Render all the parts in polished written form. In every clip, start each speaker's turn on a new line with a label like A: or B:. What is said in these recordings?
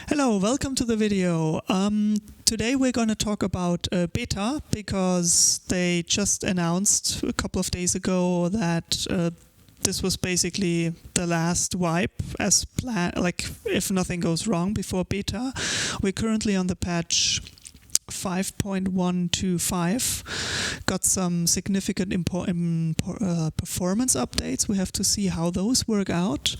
A: Hello, welcome to the video. Today we're going to talk about beta because they just announced a couple of days ago that this was basically the last wipe as planned, like if nothing goes wrong before beta. We're currently on the patch 5.125, got some significant performance updates. We have to see how those work out.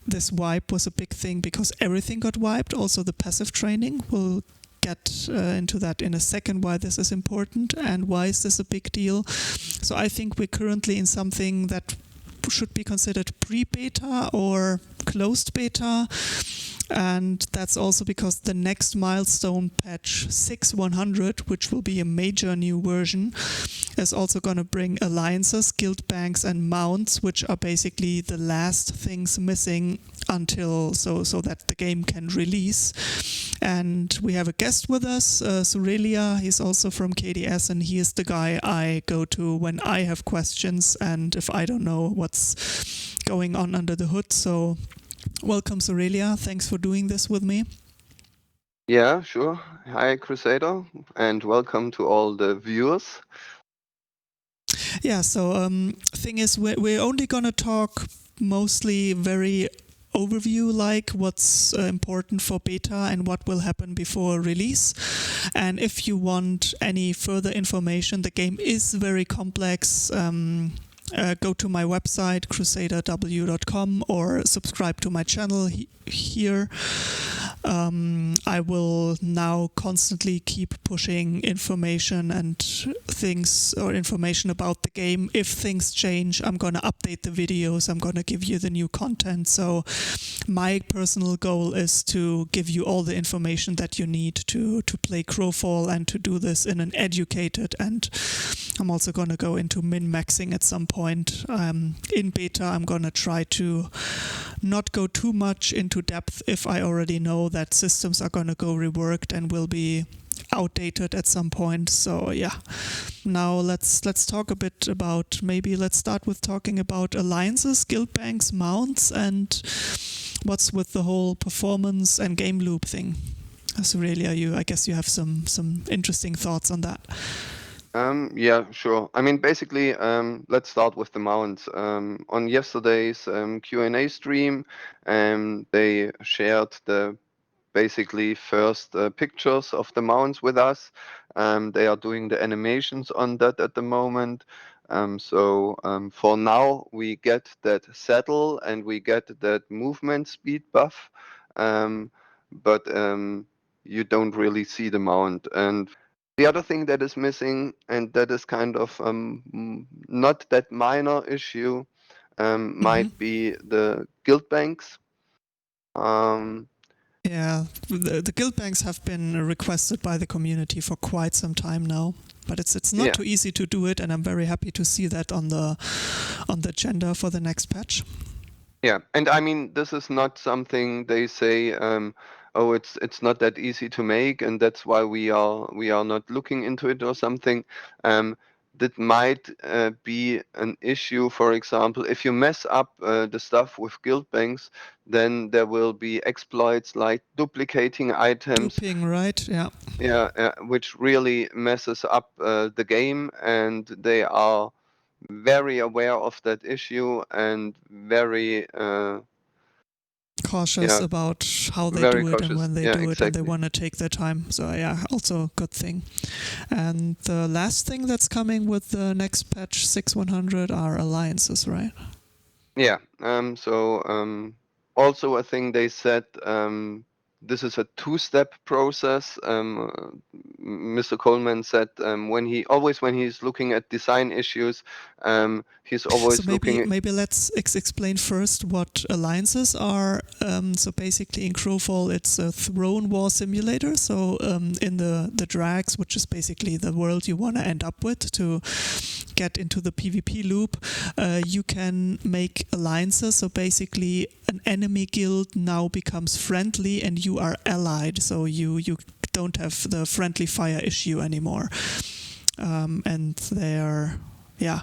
A: This wipe was a big thing because everything got wiped, also the passive training. We'll get into that in a second, why this is important and why is this a big deal. So I think we're currently in something that should be considered pre-beta or closed beta. And that's also because the next milestone, patch 6.100, which will be a major new version, is also going to bring alliances, guild banks, and mounts, which are basically the last things missing until so that the game can release. And we have a guest with us, Surelia. He's also from KDS, and he is the guy I go to when I have questions and if I don't know what's going on under the hood. So welcome, Surelia. Thanks for doing this with me.
B: Yeah, sure. Hi, Crusader, and welcome to all the viewers.
A: Yeah, so thing is, we're only going to talk mostly very overview-like what's important for beta and what will happen before release. And if you want any further information, the game is very complex. Go to my website, crusaderw.com, or subscribe to my channel here. I will now constantly keep pushing information and things or information about the game. If things change, I'm going to update the videos. I'm going to give you the new content. So my personal goal is to give you all the information that you need to play Crowfall and to do this in an educated, and I'm also going to go into min-maxing at some point. In beta, I'm going to try to not go too much into depth if I already know that systems are going to go reworked and will be outdated at some point. So yeah, now let's talk a bit about, maybe let's start with talking about alliances, guild banks, mounts, and what's with the whole performance and game loop thing. Surelia, I guess you have some interesting thoughts on that.
B: Yeah, sure. I mean, basically, let's start with the mounts. On yesterday's Q&A stream, they shared the basically first pictures of the mounts with us. They are doing the animations on that at the moment. So for now, we get that saddle and we get that movement speed buff, but you don't really see the mount. And the other thing that is missing, and that is kind of not that minor issue, might be the guild banks.
A: Yeah, the guild banks have been requested by the community for quite some time now, but it's not too easy to do it, and I'm very happy to see that on the agenda for the next patch.
B: Yeah, and I mean, this is not something they say, oh, it's not that easy to make, and that's why we are not looking into it or something. That might be an issue. For example, if you mess up the stuff with guild banks, then there will be exploits like duplicating items.
A: Duping, right? Yeah.
B: Yeah, which really messes up the game, and they are very aware of that issue and very
A: cautious about how they do it and when they do it, and they
B: exactly.
A: want to take their time. So yeah, also a good thing. And the last thing that's coming with the next patch 6.100 are alliances, right?
B: Yeah. Also a thing they said, this is a two-step process. Mr. Coleman said when he's looking at design issues, he's always looking.
A: Maybe let's explain first what alliances are. So basically, in Crowfall, it's a throne war simulator. So in the drags, which is basically the world you want to end up with to get into the PvP loop, you can make alliances. So basically, an enemy guild now becomes friendly and you are allied. So you don't have the friendly fire issue anymore. And they're, yeah,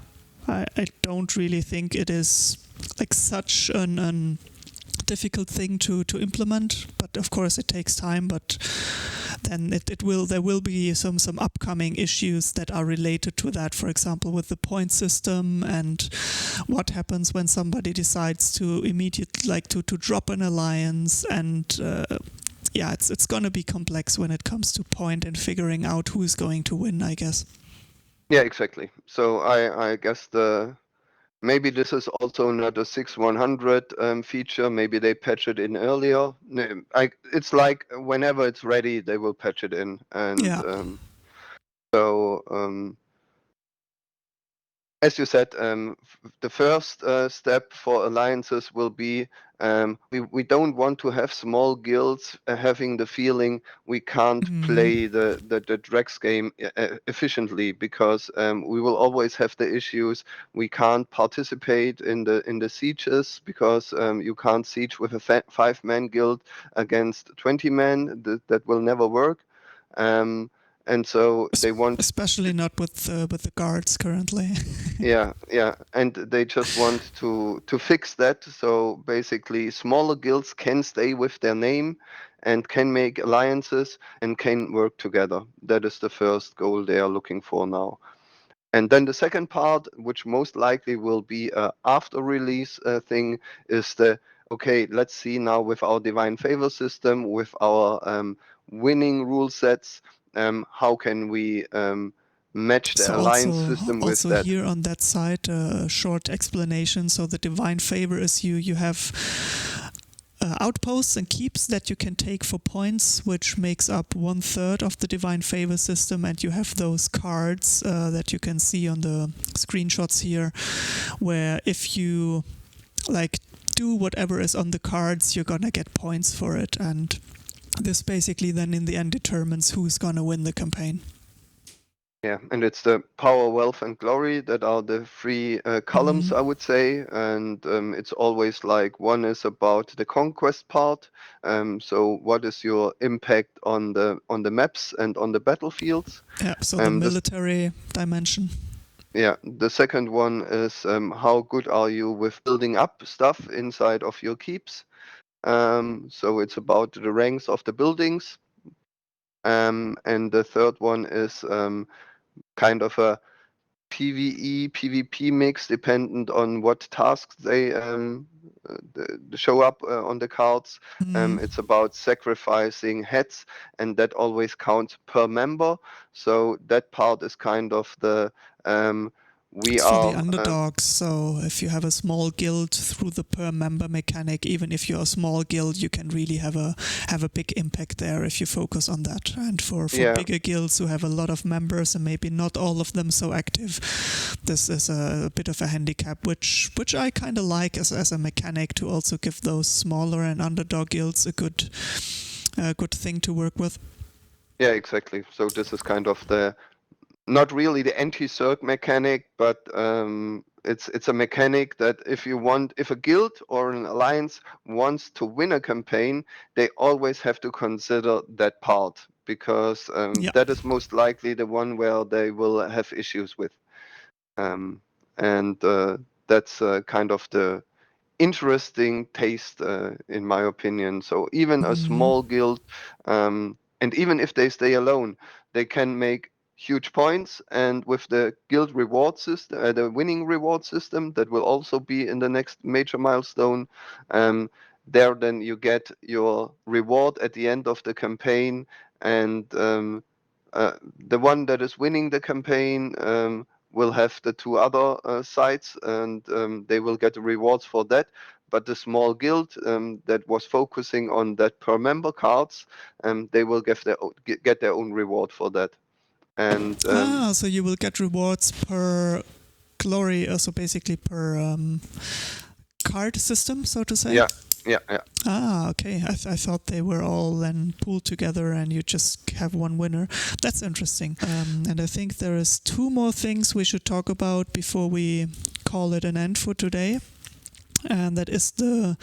A: I don't really think it is like such an difficult thing to implement, but of course it takes time. But then there will be some upcoming issues that are related to that. For example, with the point system and what happens when somebody decides to immediately to drop an alliance, and it's going to be complex when it comes to point and figuring out who's going to win, I guess.
B: Yeah, exactly. So I guess maybe this is also not a 6.100 feature. Maybe they patch it in earlier. It's like whenever it's ready, they will patch it in. And
A: Yeah.
B: As you said, the first step for alliances will be we don't want to have small guilds having the feeling we can't play the Drex game efficiently, because we will always have the issues. We can't participate in the sieges because you can't siege with a 5-man guild against 20 men. That will never work. And so they want,
A: especially not with the guards currently.
B: yeah, and they just want to fix that. So basically, smaller guilds can stay with their name and can make alliances and can work together. That is the first goal they are looking for now. And then the second part, which most likely will be a after release thing, is okay, let's see now with our divine favor system, with our winning rule sets, how can we match the
A: So
B: alliance system with
A: also
B: that.
A: here on that side, a short explanation. So the divine favor is you have outposts and keeps that you can take for points, which makes up 1/3 of the divine favor system, and you have those cards that you can see on the screenshots here, where if you do whatever is on the cards, you're gonna get points for it, and this basically then in the end determines who's gonna win the campaign.
B: Yeah, and it's the power, wealth, and glory that are the three columns, I would say. And it's always like one is about the conquest part. So what is your impact on the maps and on the battlefields?
A: Yeah, so the military dimension.
B: Yeah, the second one is how good are you with building up stuff inside of your keeps? So it's about the ranks of the buildings. And the third one is kind of a PvE, PvP mix, dependent on what tasks they show up on the cards. It's about sacrificing heads, and that always counts per member. So that part is kind of the
A: it's for the underdogs. So if you have a small guild, through the per member mechanic, even if you're a small guild, you can really have a big impact there if you focus on that. And for bigger guilds who have a lot of members and maybe not all of them so active, this is a bit of a handicap, which I kind of like as a mechanic, to also give those smaller and underdog guilds a good thing to work with.
B: Yeah, exactly. So this is kind of not really the anti-circ mechanic, but it's a mechanic that if a guild or an alliance wants to win a campaign, they always have to consider that part, because that is most likely the one where they will have issues with. And that's kind of the interesting taste, in my opinion. So even a small guild, and even if they stay alone, they can make huge points. And with the guild reward system, the winning reward system, that will also be in the next major milestone, there then you get your reward at the end of the campaign. And the one that is winning the campaign will have the two other sides, and they will get the rewards for that. But the small guild that was focusing on that per member cards, they will get their own reward for that. And
A: so you will get rewards per glory, so basically per card system, so to say.
B: Yeah.
A: Okay. I thought they were all then pooled together and you just have one winner. That's interesting. And I think there is 2 more things we should talk about before we call it an end for today. And that is the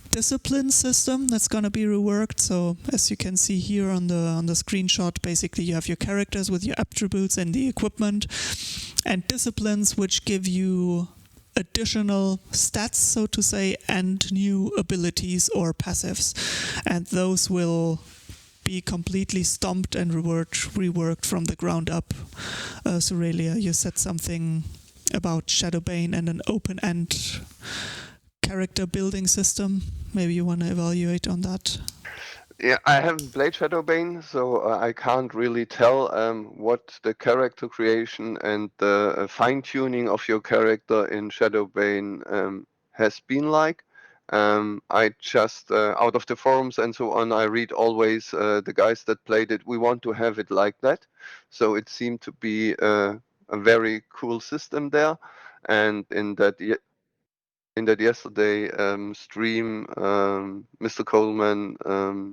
A: discipline system that's going to be reworked. So as you can see here on the screenshot, basically you have your characters with your attributes and the equipment, and disciplines which give you additional stats, so to say, and new abilities or passives. And those will be completely stomped and reworked from the ground up. Surelia, you said something about Shadowbane and an open-end character building system. Maybe you want to evaluate on that?
B: Yeah, I haven't played Shadowbane, so I can't really tell what the character creation and the fine-tuning of your character in Shadowbane has been like. I just, out of the forums and so on, I read always the guys that played it, we want to have it like that. So it seemed to be a very cool system there. And in that yesterday stream, Mr. Coleman,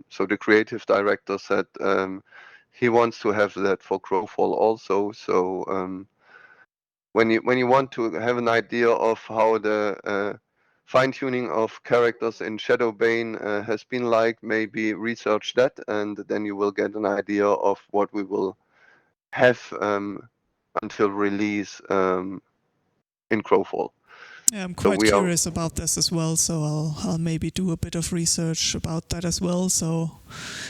B: so the creative director, said he wants to have that for Crowfall also. So when you want to have an idea of how the fine-tuning of characters in Shadowbane has been like, maybe research that, and then you will get an idea of what we will have until release in Crowfall.
A: Yeah, I'm
B: So
A: quite
B: we are.
A: curious about this as well, so I'll maybe do a bit of research about that as well. So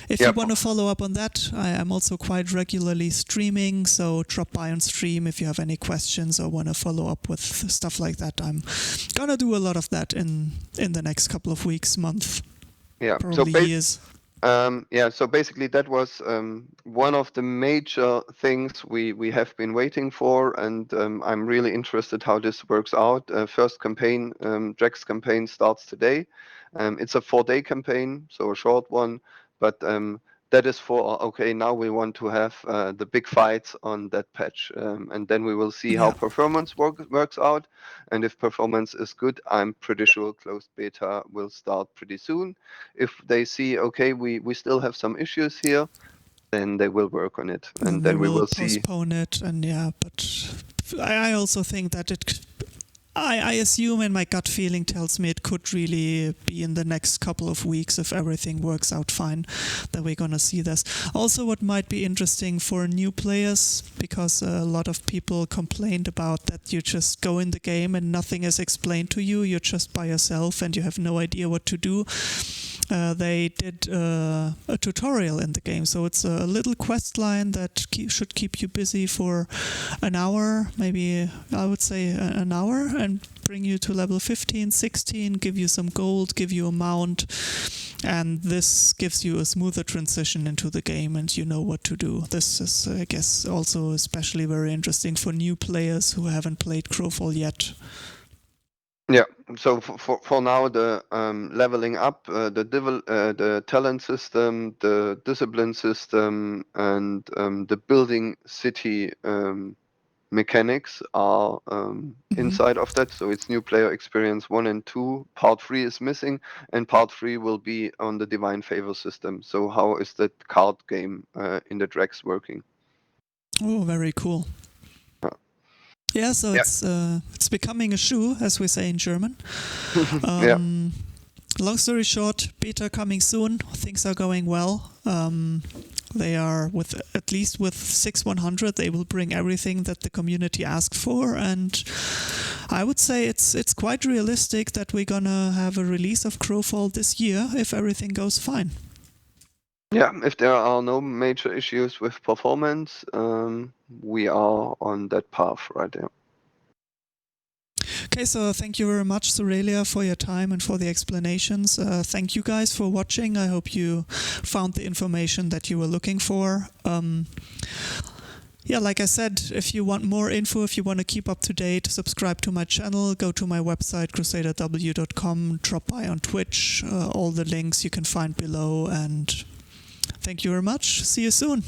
A: if you want to follow up on that, I am also quite regularly streaming, so drop by on stream if you have any questions or want to follow up with stuff like that. I'm gonna do a lot of that in the next couple of weeks, month, probably years.
B: So basically that was one of the major things we have been waiting for, and I'm really interested how this works out. First campaign, Drax campaign, starts today. It's a 4-day campaign, so a short one, but that is for, okay, now we want to have the big fights on that patch, and then we will see how performance works out. And if performance is good, I'm pretty sure closed beta will start pretty soon. If they see, okay, we still have some issues here, then they will work on it, and then we will
A: postpone it. And but I also think that I assume, and my gut feeling tells me it could really be in the next couple of weeks, if everything works out fine, that we're going to see this. Also, what might be interesting for new players, because a lot of people complained about that you just go in the game and nothing is explained to you, you're just by yourself and you have no idea what to do. They did a tutorial in the game, so it's a little quest line that should keep you busy for an hour, maybe I would say an hour, and bring you to level 15, 16, give you some gold, give you a mount, and this gives you a smoother transition into the game and you know what to do. This is, I guess, also especially very interesting for new players who haven't played Crowfall yet.
B: Yeah, so for now, the leveling up, the talent system, the discipline system, and the building city mechanics are inside of that. So it's new player experience 1 and 2. Part 3 is missing, and part 3 will be on the divine favor system. So how is that card game in the Drax working?
A: Oh, very cool. Yeah, so it's becoming a shoe, as we say in German. Long story short, beta coming soon. Things are going well. They are at least with 6.100, they will bring everything that the community asked for, and I would say it's quite realistic that we're gonna have a release of Crowfall this year if everything goes fine.
B: Yeah, if there are no major issues with performance, we are on that path right there.
A: Okay, so thank you very much, Surelia, for your time and for the explanations. Thank you guys for watching. I hope you found the information that you were looking for. Yeah, like I said, if you want more info, if you want to keep up to date, subscribe to my channel, go to my website, crusaderw.com, drop by on Twitch, all the links you can find below, and thank you very much. See you soon.